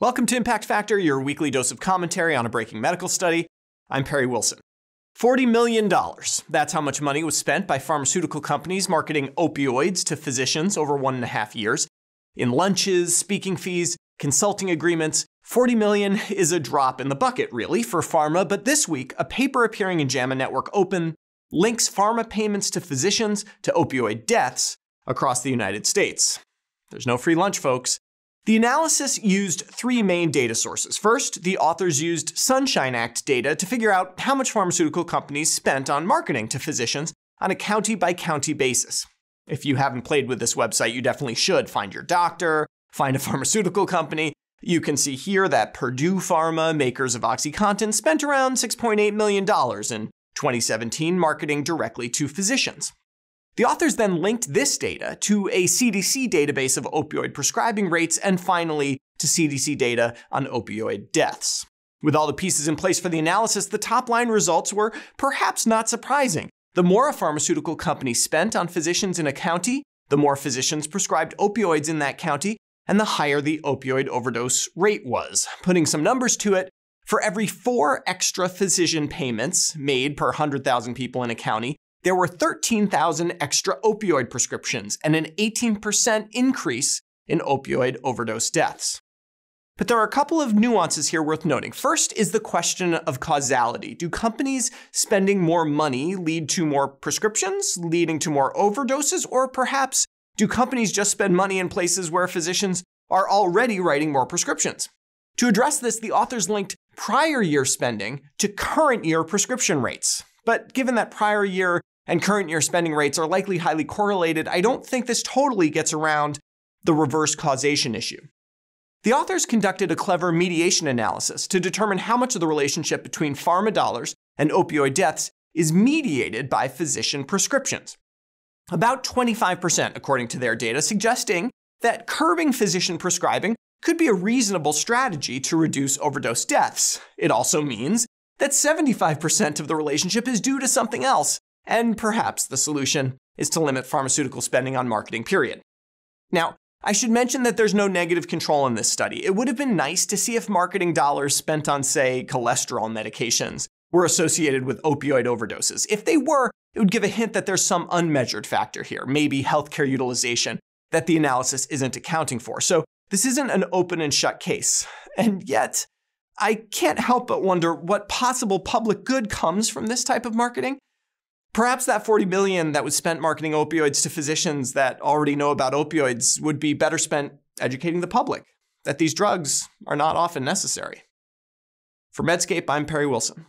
Welcome to Impact Factor, your weekly dose of commentary on a breaking medical study. I'm Perry Wilson. $40 million. That's how much money was spent by pharmaceutical companies marketing opioids to physicians over 1.5 years. In lunches, speaking fees, consulting agreements, $40 million is a drop in the bucket, really, for pharma. But this week, a paper appearing in JAMA Network Open links pharma payments to physicians to opioid deaths across the United States. There's no free lunch, folks. The analysis used three main data sources. First, the authors used Sunshine Act data to figure out how much pharmaceutical companies spent on marketing to physicians on a county-by-county basis. If you haven't played with this website, you definitely should. Find your doctor, find a pharmaceutical company. You can see here that Purdue Pharma, makers of OxyContin, spent around $6.8 million in 2017 marketing directly to physicians. The authors then linked this data to a CDC database of opioid prescribing rates and finally to CDC data on opioid deaths. With all the pieces in place for the analysis, the top-line results were perhaps not surprising. The more a pharmaceutical company spent on physicians in a county, the more physicians prescribed opioids in that county, and the higher the opioid overdose rate was. Putting some numbers to it, for every 4 extra physician payments made per 100,000 people in a county, there were 13,000 extra opioid prescriptions and an 18% increase in opioid overdose deaths. But there are a couple of nuances here worth noting. First is the question of causality. Do companies spending more money lead to more prescriptions, leading to more overdoses, or perhaps do companies just spend money in places where physicians are already writing more prescriptions? To address this, the authors linked prior year spending to current year prescription rates. But given that prior year and current year spending rates are likely highly correlated, I don't think this totally gets around the reverse causation issue. The authors conducted a clever mediation analysis to determine how much of the relationship between pharma dollars and opioid deaths is mediated by physician prescriptions. About 25%, according to their data, suggesting that curbing physician prescribing could be a reasonable strategy to reduce overdose deaths. It also means that 75% of the relationship is due to something else, and perhaps the solution is to limit pharmaceutical spending on marketing, period. Now, I should mention that there's no negative control in this study. It would have been nice to see if marketing dollars spent on, say, cholesterol medications were associated with opioid overdoses. If they were, it would give a hint that there's some unmeasured factor here, maybe healthcare utilization, that the analysis isn't accounting for. So this isn't an open and shut case. And yet, I can't help but wonder what possible public good comes from this type of marketing. Perhaps that $40 million that was spent marketing opioids to physicians that already know about opioids would be better spent educating the public that these drugs are not often necessary. For Medscape, I'm Perry Wilson.